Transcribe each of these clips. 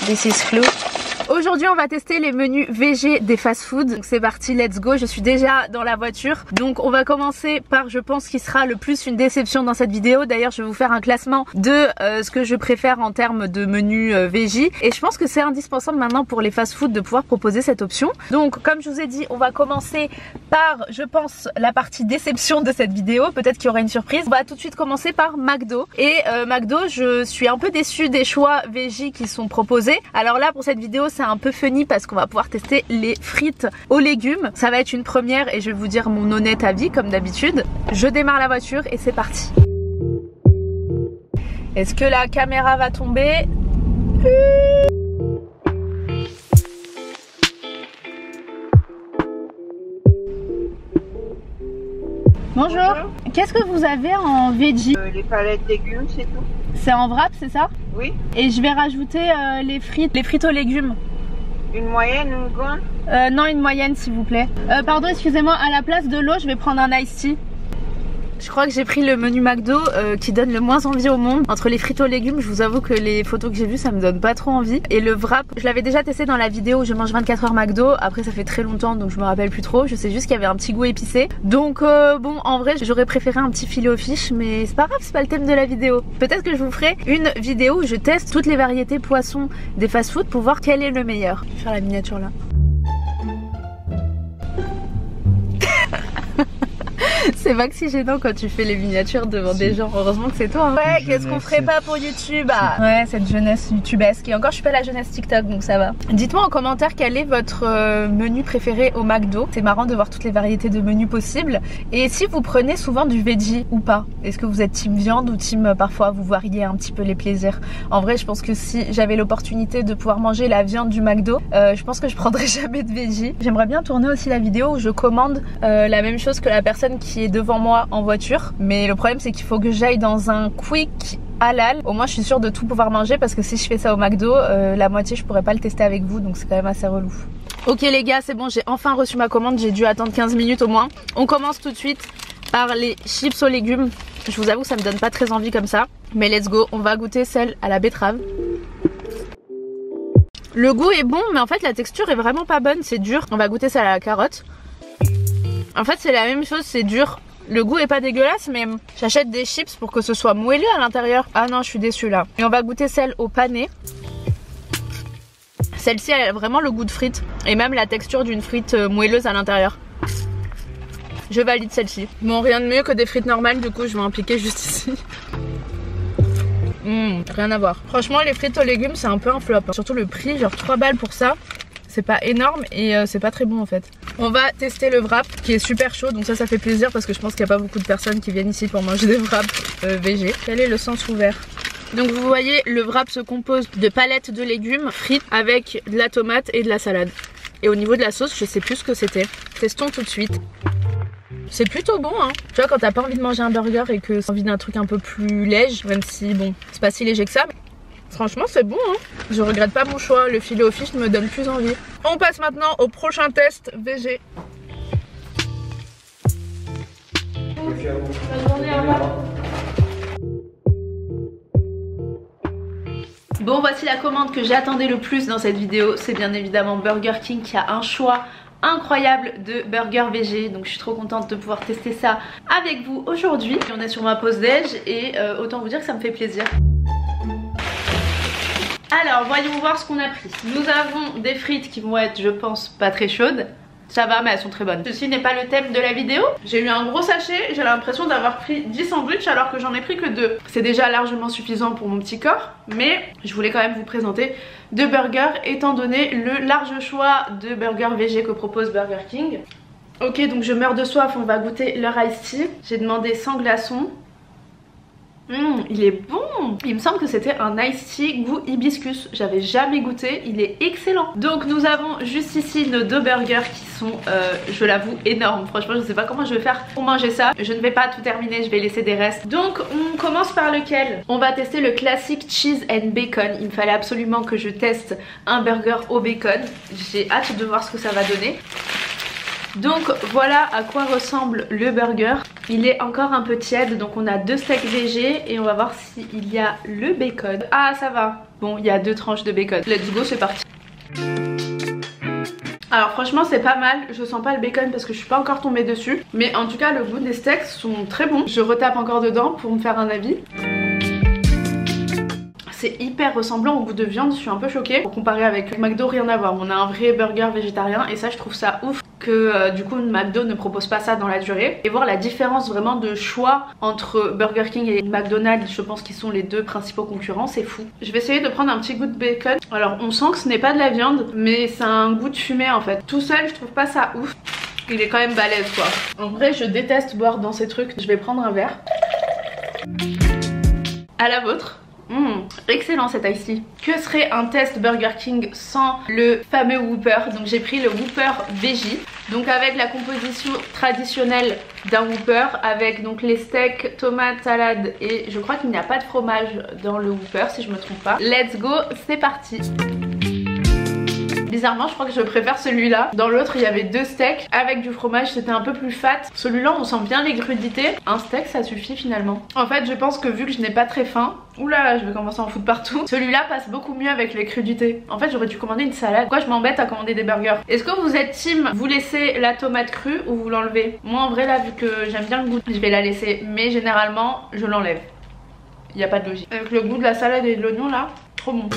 This is Flo. Aujourd'hui on va tester les menus VG des fast-food. Donc c'est parti, let's go. Je suis déjà dans la voiture. Donc on va commencer par, je pense, qui sera le plus une déception dans cette vidéo. D'ailleurs je vais vous faire un classement de ce que je préfère en termes de menus VG. Et je pense que c'est indispensable maintenant pour les fast-food de pouvoir proposer cette option. Donc comme je vous ai dit, on va commencer par, je pense, la partie déception de cette vidéo. Peut-être qu'il y aura une surprise. On va tout de suite commencer par McDo. Et McDo, je suis un peu déçue des choix VG qui sont proposés. Alors là pour cette vidéo c'est un peu funny parce qu'on va pouvoir tester les frites aux légumes. Ça va être une première et je vais vous dire mon honnête avis comme d'habitude. Je démarre la voiture et c'est parti. Est-ce que la caméra va tomber? Bonjour. Qu'est-ce que vous avez en veggie? Les palettes légumes, c'est tout. C'est en wrap, c'est ça? Oui. Et je vais rajouter les frites aux légumes. Une moyenne, une grande? Non, une moyenne s'il vous plaît. Pardon, excusez-moi, à la place de l'eau, je vais prendre un iced tea. Je crois que j'ai pris le menu McDo qui donne le moins envie au monde. Entre les frites aux légumes, je vous avoue que les photos que j'ai vues, ça me donne pas trop envie. Et le wrap, je l'avais déjà testé dans la vidéo où je mange 24 heures McDo. Après ça fait très longtemps donc je me rappelle plus trop. Je sais juste qu'il y avait un petit goût épicé. Donc bon, en vrai j'aurais préféré un petit filet aux fiches, mais c'est pas grave, c'est pas le thème de la vidéo. Peut-être que je vous ferai une vidéo où je teste toutes les variétés poissons des fast-food pour voir quel est le meilleur. Je vais faire la miniature là. C'est maxi gênant quand tu fais les miniatures devant des gens. Heureusement que c'est toi hein. Ouais, qu'est-ce qu'on ferait pas pour YouTube ah. Ouais, cette jeunesse youtubesque. Et encore je suis pas la jeunesse TikTok donc ça va. Dites-moi en commentaire quel est votre menu préféré au McDo. C'est marrant de voir toutes les variétés de menus possibles. Et si vous prenez souvent du veggie ou pas. Est-ce que vous êtes team viande ou team parfois vous variez un petit peu les plaisirs? En vrai je pense que si j'avais l'opportunité de pouvoir manger la viande du McDo, je pense que je prendrais jamais de veggie. J'aimerais bien tourner aussi la vidéo où je commande la même chose que la personne qui est devant moi en voiture, mais le problème c'est qu'il faut que j'aille dans un quick halal. Au moins je suis sûre de tout pouvoir manger parce que si je fais ça au McDo, la moitié je pourrais pas le tester avec vous, donc c'est quand même assez relou. Ok les gars, c'est bon, j'ai enfin reçu ma commande, j'ai dû attendre 15 minutes au moins. On commence tout de suite par les chips aux légumes. Je vous avoue que ça me donne pas très envie comme ça, mais let's go, on va goûter celle à la betterave. Le goût est bon, mais en fait la texture est vraiment pas bonne, c'est dur. On va goûter celle à la carotte. En fait c'est la même chose, c'est dur. Le goût est pas dégueulasse, mais j'achète des chips pour que ce soit moelleux à l'intérieur. Ah non, je suis déçue là. Et on va goûter celle au pané. Celle-ci elle a vraiment le goût de frites et même la texture d'une frite moelleuse à l'intérieur. Je valide celle-ci. Bon, rien de mieux que des frites normales, du coup je vais en piquer juste ici. Rien à voir. Franchement les frites aux légumes c'est un peu un flop. Surtout le prix, genre 3 balles pour ça. C'est pas énorme et c'est pas très bon en fait. On va tester le wrap qui est super chaud, donc ça fait plaisir parce que je pense qu'il n'y a pas beaucoup de personnes qui viennent ici pour manger des wraps VG. Quel est le sens ouvert? Donc vous voyez, le wrap se compose de palettes de légumes frites avec de la tomate et de la salade. Et au niveau de la sauce, je sais plus ce que c'était. Testons tout de suite. C'est plutôt bon hein. Tu vois, quand t'as pas envie de manger un burger et que t'as envie d'un truc un peu plus léger, même si bon, c'est pas si léger que ça. Franchement c'est bon hein. Je regrette pas mon choix, le filet aux fiches me donne plus envie. On passe maintenant au prochain test VG. Bonne journée, au revoir. Bon, voici la commande que j'attendais le plus dans cette vidéo. C'est bien évidemment Burger King qui a un choix incroyable de burger VG, donc je suis trop contente de pouvoir tester ça avec vous aujourd'hui. On est sur ma pause déj et autant vous dire que ça me fait plaisir. Alors voyons voir ce qu'on a pris. Nous avons des frites qui vont être, je pense, pas très chaudes. Ça va, mais elles sont très bonnes. Ceci n'est pas le thème de la vidéo. J'ai eu un gros sachet, j'ai l'impression d'avoir pris 10 sandwichs alors que j'en ai pris que 2. C'est déjà largement suffisant pour mon petit corps, mais je voulais quand même vous présenter 2 burgers étant donné le large choix de burgers VG que propose Burger King. Ok, donc je meurs de soif, on va goûter leur iced tea. J'ai demandé sans glaçons. Il est bon. Il me semble que c'était un iced tea goût hibiscus. J'avais jamais goûté, il est excellent. Donc nous avons juste ici nos 2 burgers qui sont, je l'avoue, énormes. Franchement je sais pas comment je vais faire pour manger ça. Je ne vais pas tout terminer, je vais laisser des restes. Donc on commence par lequel? On va tester le classique cheese and bacon. Il me fallait absolument que je teste un burger au bacon. J'ai hâte de voir ce que ça va donner. Donc voilà à quoi ressemble le burger. Il est encore un peu tiède, donc on a 2 steaks végé et on va voir s'il y a le bacon. Ah ça va, bon il y a 2 tranches de bacon. Let's go, c'est parti. Alors franchement c'est pas mal, je sens pas le bacon parce que je suis pas encore tombée dessus. Mais en tout cas le goût des steaks sont très bons. Je retape encore dedans pour me faire un avis. C'est hyper ressemblant au goût de viande, je suis un peu choquée. Pour comparer avec McDo, rien à voir. On a un vrai burger végétarien et ça je trouve ça ouf que du coup McDo ne propose pas ça dans la durée. Et voir la différence vraiment de choix entre Burger King et McDonald's, je pense qu'ils sont les 2 principaux concurrents, c'est fou. Je vais essayer de prendre un petit goût de bacon. Alors on sent que ce n'est pas de la viande mais c'est un goût de fumée en fait. Tout seul je trouve pas ça ouf. Il est quand même balèze quoi. En vrai je déteste boire dans ces trucs. Je vais prendre un verre. À la vôtre. Excellent cet ice-tea. Que serait un test Burger King sans le fameux Whopper? Donc j'ai pris le Whopper Veggie. Donc avec la composition traditionnelle d'un Whopper, avec donc les steaks, tomates, salade et je crois qu'il n'y a pas de fromage dans le Whopper si je me trompe pas. Let's go, c'est parti. Bizarrement je crois que je préfère celui-là. Dans l'autre il y avait 2 steaks avec du fromage, c'était un peu plus fat. Celui-là on sent bien les crudités. Un steak ça suffit finalement. En fait je pense que vu que je n'ai pas très faim, oula je vais commencer à en foutre partout, celui-là passe beaucoup mieux avec les crudités. En fait j'aurais dû commander une salade. Pourquoi je m'embête à commander des burgers? Est-ce que vous êtes team vous laissez la tomate crue ou vous l'enlevez? Moi en vrai là vu que j'aime bien le goût je vais la laisser, mais généralement je l'enlève. Il n'y a pas de logique. Avec le goût de la salade et de l'oignon là, trop bon.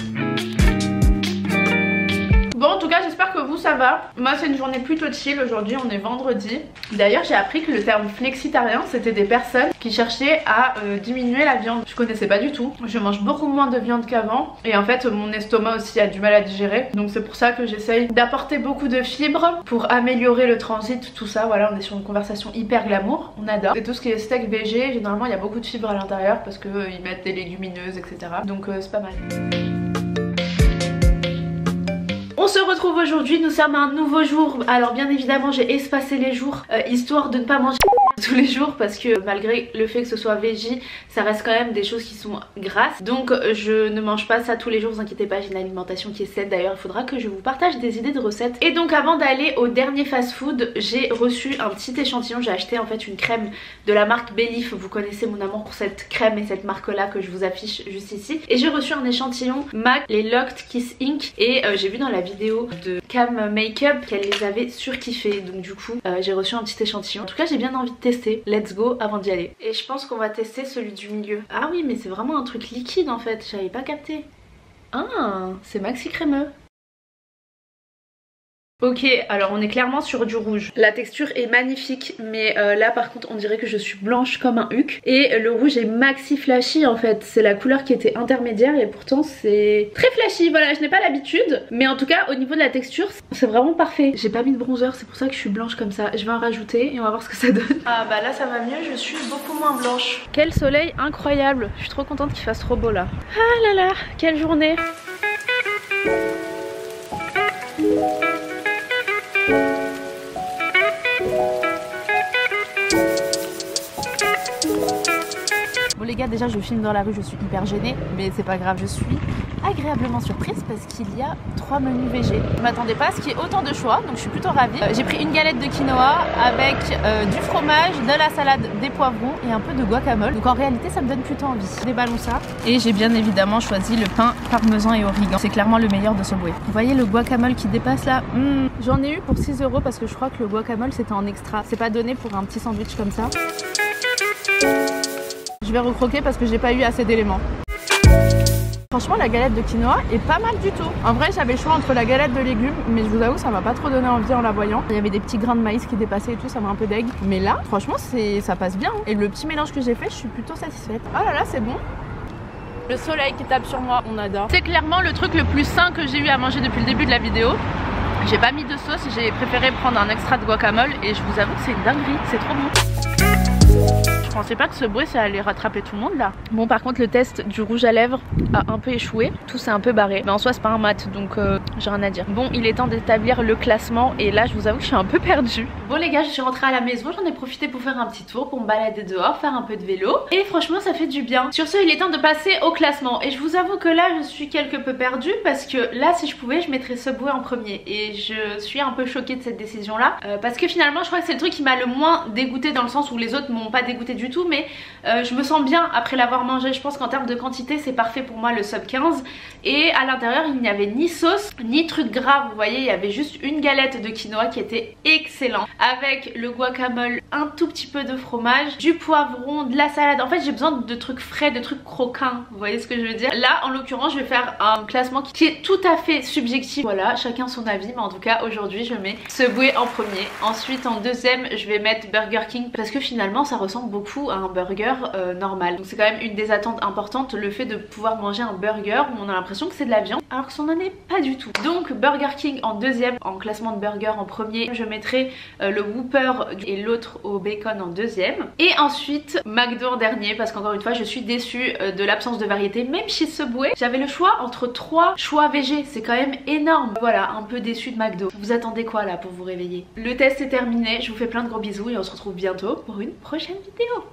Bon en tout cas j'espère que vous ça va. Moi c'est une journée plutôt chill, aujourd'hui on est vendredi. D'ailleurs j'ai appris que le terme flexitarien c'était des personnes qui cherchaient à diminuer la viande. Je connaissais pas du tout. Je mange beaucoup moins de viande qu'avant. Et en fait mon estomac aussi a du mal à digérer. Donc c'est pour ça que j'essaye d'apporter beaucoup de fibres pour améliorer le transit, tout ça. Voilà on est sur une conversation hyper glamour, on adore. Et tout ce qui est steak végé, généralement il y a beaucoup de fibres à l'intérieur parce qu'ils mettent des légumineuses etc. Donc c'est pas mal. On se retrouve aujourd'hui, nous sommes un nouveau jour. Alors bien évidemment j'ai espacé les jours histoire de ne pas manger tous les jours parce que malgré le fait que ce soit veggie, ça reste quand même des choses qui sont grasses. Donc je ne mange pas ça tous les jours, vous inquiétez pas, j'ai une alimentation qui est saine. D'ailleurs il faudra que je vous partage des idées de recettes. Et donc avant d'aller au dernier fast food, j'ai reçu un petit échantillon. J'ai acheté en fait une crème de la marque Belif. Vous connaissez mon amour pour cette crème et cette marque là que je vous affiche juste ici. Et j'ai reçu un échantillon MAC, les Locked Kiss Ink. Et j'ai vu dans la vidéo de Cam Makeup qu'elle les avait surkiffés. Donc du coup j'ai reçu un petit échantillon. En tout cas j'ai bien envie de tester. Let's go avant d'y aller. Et je pense qu'on va tester celui du milieu. Ah oui mais c'est vraiment un truc liquide en fait. J'avais pas capté. Ah c'est maxi crémeux. Ok, alors on est clairement sur du rouge. La texture est magnifique, mais là par contre on dirait que je suis blanche comme un huc. Et le rouge est maxi flashy en fait. C'est la couleur qui était intermédiaire et pourtant c'est très flashy. Voilà, je n'ai pas l'habitude. Mais en tout cas au niveau de la texture, c'est vraiment parfait. J'ai pas mis de bronzer, c'est pour ça que je suis blanche comme ça. Je vais en rajouter et on va voir ce que ça donne. Ah bah là ça va mieux, je suis beaucoup moins blanche. Quel soleil incroyable. Je suis trop contente qu'il fasse trop beau là. Ah là là, quelle journée. Bon les gars, déjà je filme dans la rue, je suis hyper gênée, mais c'est pas grave, je suis agréablement surprise parce qu'il y a 3 menus végé. Je m'attendais pas à ce qu'il y ait autant de choix, donc je suis plutôt ravie. J'ai pris une galette de quinoa avec du fromage, de la salade, des poivrons et un peu de guacamole. Donc en réalité ça me donne plutôt envie. Déballons ça. Et j'ai bien évidemment choisi le pain parmesan et origan. C'est clairement le meilleur de Subway. Vous voyez le guacamole qui dépasse là. J'en ai eu pour 6 € parce que je crois que le guacamole c'était en extra. C'est pas donné pour un petit sandwich comme ça. Je vais recroquer parce que j'ai pas eu assez d'éléments. Franchement la galette de quinoa est pas mal du tout. En vrai j'avais le choix entre la galette de légumes, mais je vous avoue ça m'a pas trop donné envie en la voyant. Il y avait des petits grains de maïs qui dépassaient et tout, ça m'a un peu deg. Mais là franchement ça passe bien. Et le petit mélange que j'ai fait, je suis plutôt satisfaite. Oh là là c'est bon. Le soleil qui tape sur moi, on adore. C'est clairement le truc le plus sain que j'ai eu à manger depuis le début de la vidéo. J'ai pas mis de sauce, j'ai préféré prendre un extra de guacamole et je vous avoue que c'est une dinguerie, c'est trop bon. Je pensais pas que Subway ça allait rattraper tout le monde là. Bon par contre le test du rouge à lèvres a un peu échoué. Tout s'est un peu barré. Mais en soi c'est pas un mat donc j'ai rien à dire. Bon il est temps d'établir le classement et là je vous avoue que je suis un peu perdue. Bon les gars je suis rentrée à la maison. J'en ai profité pour faire un petit tour, pour me balader dehors, faire un peu de vélo. Et franchement ça fait du bien. Sur ce il est temps de passer au classement. Et je vous avoue que là je suis quelque peu perdue. Parce que là si je pouvais je mettrais Subway en premier. Et je suis un peu choquée de cette décision là. Parce que finalement je crois que c'est le truc qui m'a le moins dégoûté, dans le sens où les autres m'ont pas dégoûté du tout, mais je me sens bien après l'avoir mangé. Je pense qu'en termes de quantité c'est parfait pour moi le sub 15. Et à l'intérieur il n'y avait ni sauce ni truc gras, vous voyez, il y avait juste une galette de quinoa qui était excellente avec le guacamole, un tout petit peu de fromage, du poivron, de la salade. En fait j'ai besoin de trucs frais, de trucs croquants, vous voyez ce que je veux dire. Là en l'occurrence je vais faire un classement qui est tout à fait subjectif, voilà, chacun son avis, mais en tout cas aujourd'hui je mets Subway en premier. Ensuite en deuxième je vais mettre Burger King parce que finalement ça ressemble beaucoup à un burger normal. Donc c'est quand même une des attentes importantes, le fait de pouvoir manger un burger où on a l'impression que c'est de la viande alors que ça n'en est pas du tout. Donc Burger King en deuxième, en classement de burger en premier je mettrai le Whopper et l'autre au bacon en deuxième. Et ensuite McDo en dernier parce qu'encore une fois je suis déçue de l'absence de variété. Même chez Subway j'avais le choix entre 3 choix végé, c'est quand même énorme. Voilà, un peu déçue de McDo. Vous attendez quoi là pour vous réveiller? Le test est terminé, je vous fais plein de gros bisous et on se retrouve bientôt pour une prochaine vidéo.